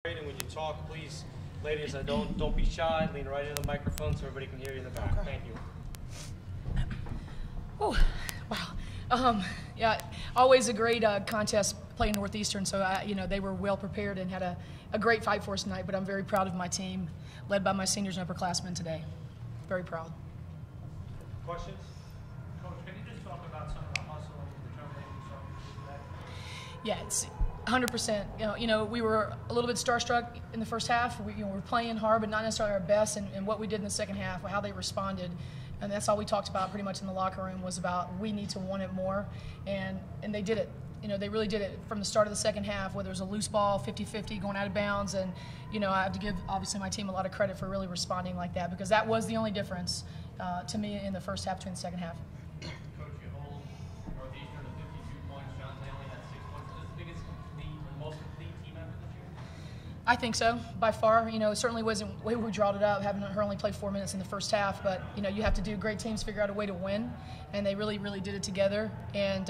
And when you talk, please, ladies, don't be shy. Lean right into the microphone so everybody can hear you in the back. Okay. Thank you. Oh, wow. Yeah, always a great contest playing Northeastern. So they were well prepared and had a great fight for us tonight. But I'm very proud of my team, led by my seniors and upperclassmen today. Very proud. Questions? Coach, can you just talk about some of the hustle and determination you saw today? Yeah, it's 100%. You know, we were a little bit starstruck in the first half. We were playing hard, but not necessarily our best. And what we did in the second half, how they responded, and that's all we talked about pretty much in the locker room was about we need to want it more, and they did it. You know, they really did it from the start of the second half, whether it was a loose ball, 50-50, going out of bounds. And, you know, I have to give, obviously, my team a lot of credit for really responding like that because that was the only difference to me in the first half between the second half. Coach, you hold Northeastern to 52 points. John only had 6 points. Is this the biggest most complete team effort this year? I think so, by far. You know, it certainly wasn't the way we drawed it up, having her only play 4 minutes in the first half. But, you know, you have to do great teams figure out a way to win. And they really, really did it together. And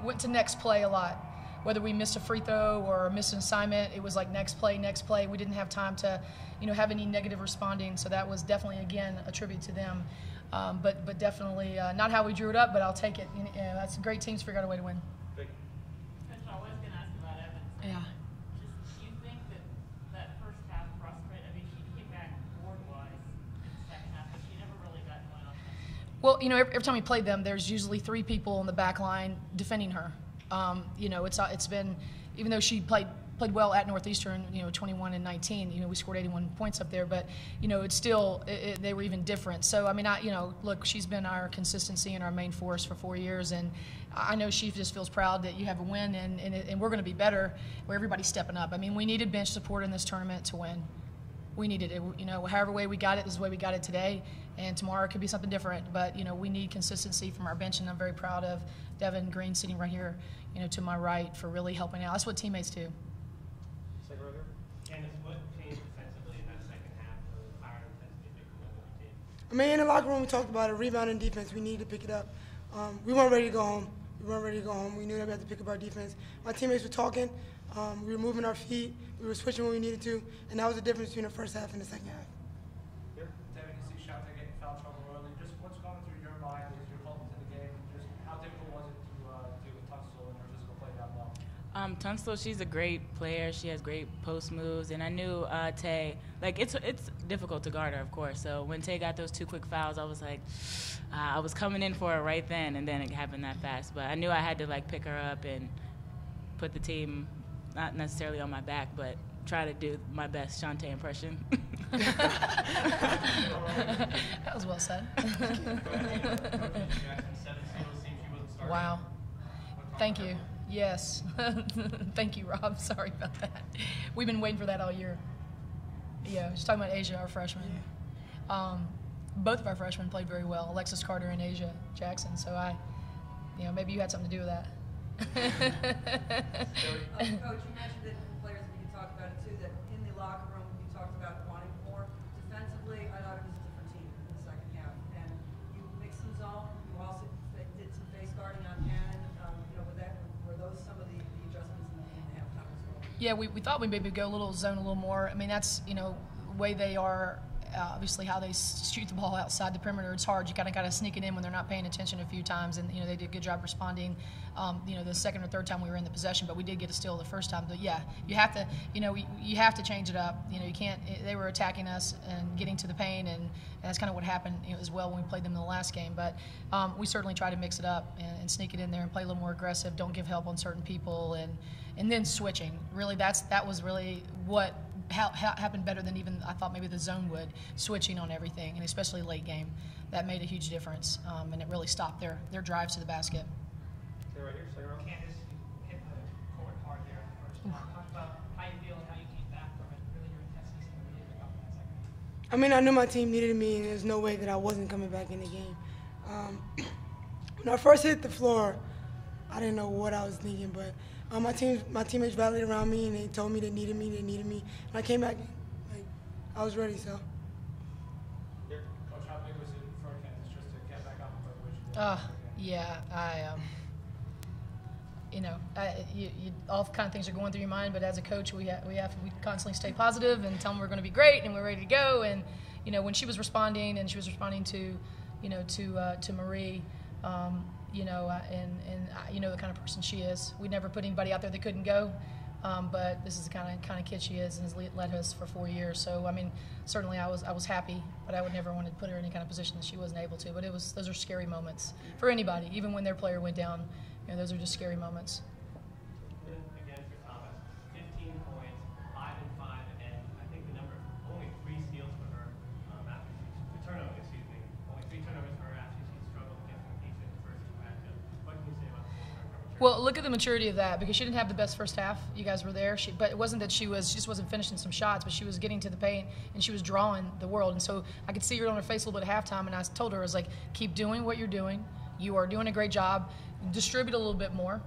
went to next play a lot. Whether we missed a free throw or missed an assignment, it was like next play, next play. We didn't have time to, you know, have any negative responding. So that was definitely, again, a tribute to them. But definitely not how we drew it up, but I'll take it. You know, that's great teams figure out a way to win. I was going to ask about Evans. Yeah. Do you think that first half frustrated? I mean, she came back board-wise in the second half, but she never really got going on. Well, you know, every time we played them, there's usually 3 people in the back line defending her. You know, it's been, even though she played well at Northeastern, you know, 21 and 19, you know, we scored 81 points up there, but, you know, it's still, they were even different. So, I mean, you know, look, she's been our consistency and our main force for 4 years, and I know she just feels proud that you have a win, and we're going to be better where everybody's stepping up. I mean, we needed bench support in this tournament to win. We needed it. You know, however way we got it is the way we got it today, and tomorrow it could be something different. But, you know, we need consistency from our bench, and I'm very proud of Devin Green sitting right here, you know, to my right for really helping out. That's what teammates do. Second right here. Candace, what changed defensively in that second half for higher intensity big commitment team? I mean, in the locker room, we talked about it. Rebound and defense, we needed to pick it up. We weren't ready to go home. We knew that we had to pick up our defense. My teammates were talking. We were moving our feet. We were switching when we needed to. And that was the difference between the first half and the second half. Devin, you see shots that get in foul trouble early. Just what's going through your mind as you're holding to the game? Just how difficult was it to do with Tunstall and her physical play down low? Tunstall, she's a great player. She has great post moves, and I knew Tay. Like it's difficult to guard her, of course. So when Tay got those 2 quick fouls, I was like, I was coming in for it right then, and then it happened that fast. But I knew I had to like pick her up and put the team not necessarily on my back, but try to do my best Shantae impression. That was well said. Wow. Thank you. Yes. Thank you, Rob. Sorry about that. We've been waiting for that all year. Yeah, she's talking about Asia, our freshman. Both of our freshmen played very well, Alexis Carter and Asia Jackson. So you know, maybe you had something to do with that. Coach, you mentioned that players, we could talk about it too, that in the locker room you talked about wanting more. Defensively, I thought it was a different team in the second half. And you mixed some zone, you also did some face guarding on Cannon. You know, were those some of the adjustments in the halftime as well? Yeah, we thought we maybe go a little zone a little more. I mean, that's, you know, the way they are. Obviously, how they shoot the ball outside the perimeter, it's hard. You kind of got to sneak it in when they're not paying attention a few times, and you know they did a good job responding. You know, the second or third time we were in the possession, but we did get a steal the first time. But yeah, you have to, you know, you have to change it up. You know, you can't. They were attacking us and getting to the paint, and that's kind of what happened, you know, as well when we played them in the last game. But we certainly try to mix it up and sneak it in there and play a little more aggressive. Don't give help on certain people, and then switching. Really, that was really what happened better than even I thought maybe the zone would, switching on everything, and especially late game. That made a huge difference, and it really stopped their drives to the basket. Stay right here, stay around. Candace, you hit the court hard there in the first half. Talk about how you feel and how you came back from it, really your intensity and really pick up in that second half. I mean, I knew my team needed me, and there's no way that I wasn't coming back in the game. When I first hit the floor, I didn't know what I was thinking, but my teammates rallied around me, and they told me they needed me, and I came back, like, I was ready, so. Coach, how big was it for Candace just to get back up and play the way she did? Yeah, all kind of things are going through your mind. But as a coach, we constantly stay positive and tell them we're going to be great and we're ready to go. And when she was responding and she was responding to Marie, and the kind of person she is. We never put anybody out there that couldn't go. But this is the kind of kid she is and has led us for 4 years. So I mean, certainly I was happy, but I would never want to put her in any kind of position that she wasn't able to. But those are scary moments for anybody, even when their player went down. Those are just scary moments. Again, for Thomas, 15 points, 5 and 5, and I think the number only 3 steals for her after turnovers. Excuse me, only 3 turnovers for her after she struggled against the Pacers in the first 2 matchups. What can you say about the Well, look at the maturity of that, because she didn't have the best first half. You guys were there, but it wasn't that she just wasn't finishing some shots, but she was getting to the paint and she was drawing the world. And so I could see her on her face a little bit at halftime, and I told her, I was like, keep doing what you're doing. You are doing a great job. Distribute a little bit more,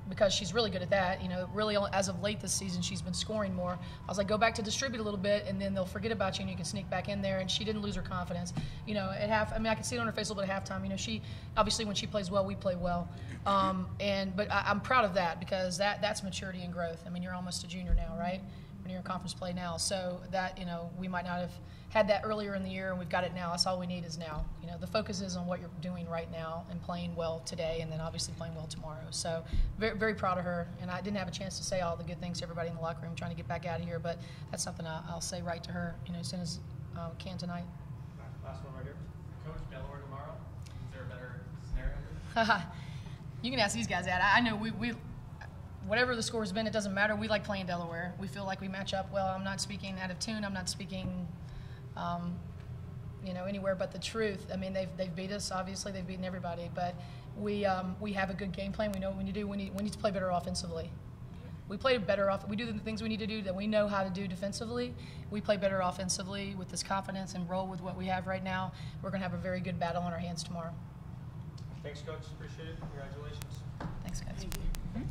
because she's really good at that. Really as of late this season, she's been scoring more. I was like, go back to distribute a little bit, and then they'll forget about you, and you can sneak back in there. And she didn't lose her confidence. I could see it on her face a little bit at halftime. She obviously, when she plays well, we play well. But I'm proud of that, because that's maturity and growth. I mean, you're almost a junior now, right? When you're in conference play now, so that we might not have had that earlier in the year, and we've got it now. That's all we need is now. The focus is on what you're doing right now and playing well today, and then obviously playing well tomorrow. So very, very proud of her, and I didn't have a chance to say all the good things to everybody in the locker room trying to get back out of here, but that's something I'll say right to her, as soon as I can tonight. Last one right here. Coach, Delaware tomorrow. Is there a better scenario? You can ask these guys that. I know we whatever the score's been, it doesn't matter. We like playing Delaware. We feel like we match up well. I'm not speaking out of tune. I'm not speaking anywhere but the truth. I mean, they've beat us. Obviously, they've beaten everybody. But we have a good game plan. We know what we need to do. We need to play better offensively. We play better off. We do the things we need to do that we know how to do defensively. We play better offensively with this confidence and roll with what we have right now. We're going to have a very good battle on our hands tomorrow. Thanks, Coach. Appreciate it. Congratulations. Thanks, guys. Thank you.